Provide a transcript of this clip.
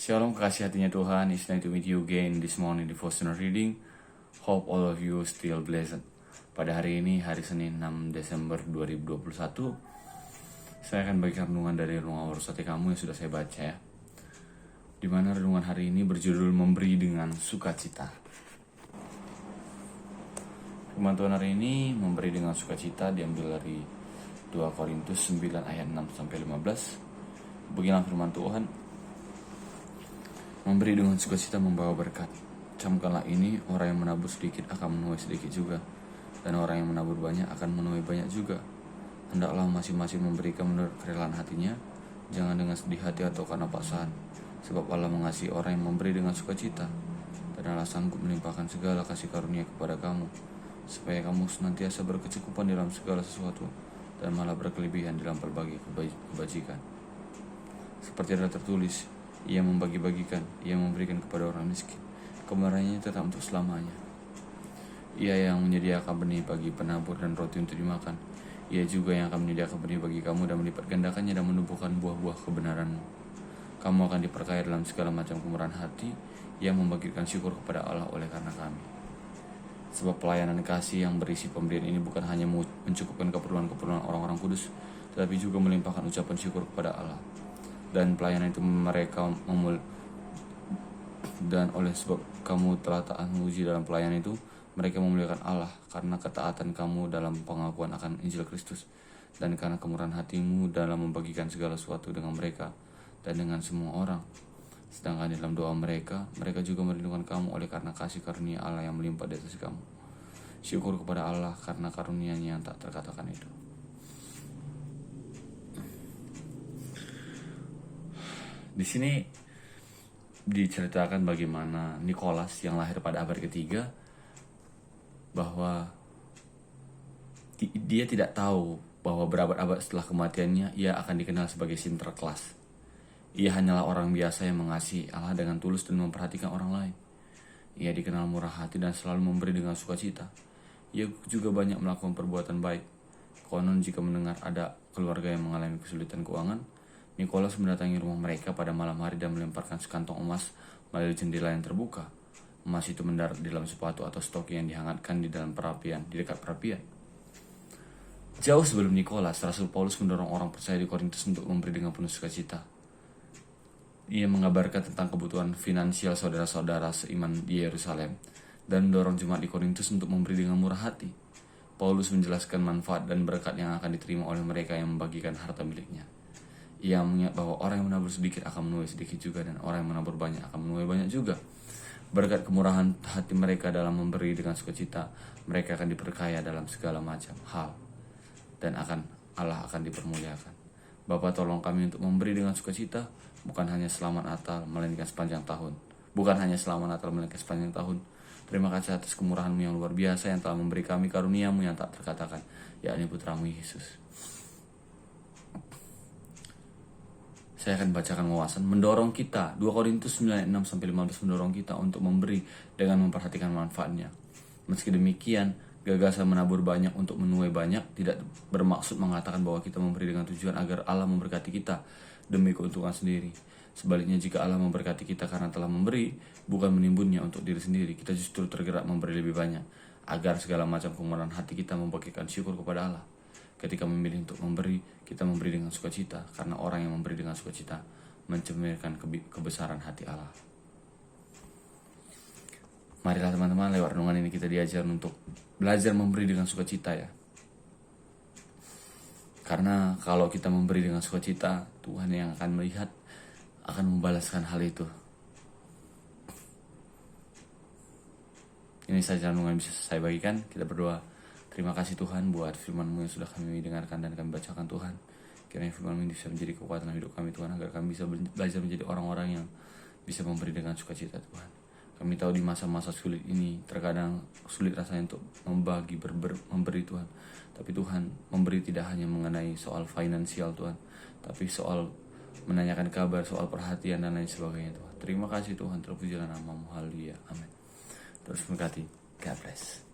Shalom, kekasih hatinya Tuhan. It's nice to meet you again this morning devotional reading. Hope all of you still blessed. Pada hari ini, hari Senin 6 Desember 2021, saya akan bagikan renungan dari renungan Warus Hati Kamu yang sudah saya baca ya. Dimana renungan hari ini berjudul Memberi dengan Sukacita. Firman Tuhan hari ini memberi dengan sukacita diambil dari 2 Korintus 9 ayat 6-15. Beginilah firman Tuhan. Memberi dengan sukacita membawa berkat. Camkanlah ini, orang yang menabur sedikit akan menuai sedikit juga, dan orang yang menabur banyak akan menuai banyak juga. Hendaklah masing-masing memberikan menurut kerelaan hatinya, jangan dengan sedih hati atau karena paksaan, sebab Allah mengasihi orang yang memberi dengan sukacita, dan Allah sanggup melimpahkan segala kasih karunia kepada kamu, supaya kamu senantiasa berkecukupan dalam segala sesuatu, dan malah berkelebihan dalam berbagai kebajikan. Seperti ada tertulis, Ia membagi-bagikan, Ia memberikan kepada orang miskin, kebenarannya tetap untuk selamanya. Ia yang menyediakan benih bagi penabur dan roti untuk dimakan. Ia juga yang akan menyediakan benih bagi kamu dan melipat gandakannya dan menumbuhkan buah-buah kebenaranmu. Kamu akan diperkaya dalam segala macam kemurahan hati, yang membagikan syukur kepada Allah oleh karena kami. Sebab pelayanan kasih yang berisi pemberian ini bukan hanya mencukupkan keperluan-keperluan orang-orang kudus, tetapi juga melimpahkan ucapan syukur kepada Allah. Dan pelayanan itu mereka dan oleh sebab kamu telah taat menguji dalam pelayanan itu, mereka memuliakan Allah karena ketaatan kamu dalam pengakuan akan Injil Kristus, dan karena kemurahan hatimu dalam membagikan segala sesuatu dengan mereka dan dengan semua orang. Sedangkan dalam doa mereka juga merindukan kamu oleh karena kasih karunia Allah yang melimpah di atas kamu. Syukur kepada Allah karena karunia-Nya yang tak terkatakan itu. Di sini diceritakan bagaimana Nikolas yang lahir pada abad ketiga, bahwa dia tidak tahu bahwa berabad-abad setelah kematiannya ia akan dikenal sebagai Sinterklas. Ia hanyalah orang biasa yang mengasihi Allah dengan tulus dan memperhatikan orang lain. Ia dikenal murah hati dan selalu memberi dengan sukacita. Ia juga banyak melakukan perbuatan baik. Konon jika mendengar ada keluarga yang mengalami kesulitan keuangan, Nikolas mendatangi rumah mereka pada malam hari dan melemparkan sekantong emas melalui jendela yang terbuka. Emas itu mendarat di dalam sepatu atau stok yang dihangatkan di dekat perapian. Jauh sebelum Nikolas, Rasul Paulus mendorong orang percaya di Korintus untuk memberi dengan penuh sukacita. Ia mengabarkan tentang kebutuhan finansial saudara-saudara seiman di Yerusalem dan mendorong jemaat di Korintus untuk memberi dengan murah hati. Paulus menjelaskan manfaat dan berkat yang akan diterima oleh mereka yang membagikan harta miliknya. Ia mengingat bahwa orang yang menabur sedikit akan menuai sedikit juga, dan orang yang menabur banyak akan menuai banyak juga. Berkat kemurahan hati mereka dalam memberi dengan sukacita, mereka akan diperkaya dalam segala macam hal, dan Allah akan dipermuliakan. Bapa, tolong kami untuk memberi dengan sukacita, bukan hanya selama Natal, melainkan sepanjang tahun. Terima kasih atas kemurahan-Mu yang luar biasa yang telah memberi kami karunia-Mu yang tak terkatakan, yakni Putra-Mu Yesus. Saya akan bacakan wawasan mendorong kita. 2 Korintus 9:6-15 mendorong kita untuk memberi dengan memperhatikan manfaatnya. Meski demikian, gagasan menabur banyak untuk menuai banyak tidak bermaksud mengatakan bahwa kita memberi dengan tujuan agar Allah memberkati kita demi keuntungan sendiri. Sebaliknya, jika Allah memberkati kita karena telah memberi, bukan menimbunnya untuk diri sendiri, kita justru tergerak memberi lebih banyak, agar segala macam kemurahan hati kita membagikan syukur kepada Allah. Ketika memilih untuk memberi, kita memberi dengan sukacita, karena orang yang memberi dengan sukacita mencerminkan kebesaran hati Allah. Marilah teman-teman, lewat renungan ini kita diajar untuk belajar memberi dengan sukacita ya. Karena kalau kita memberi dengan sukacita, Tuhan yang akan melihat, akan membalaskan hal itu. Ini saja renungan yang bisa saya bagikan. Kita berdoa. Terima kasih Tuhan buat firman-Mu yang sudah kami dengarkan dan kami bacakan Tuhan. Kiranya firman-Mu bisa menjadi kekuatan hidup kami Tuhan, agar kami bisa belajar menjadi orang-orang yang bisa memberi dengan sukacita Tuhan. Kami tahu di masa-masa sulit ini terkadang sulit rasanya untuk memberi Tuhan. Tapi Tuhan, memberi tidak hanya mengenai soal finansial Tuhan, tapi soal menanyakan kabar, soal perhatian dan lain sebagainya Tuhan. Terima kasih Tuhan, terpujilah nama-Mu, haleluya, amin. Terus berkati, God bless.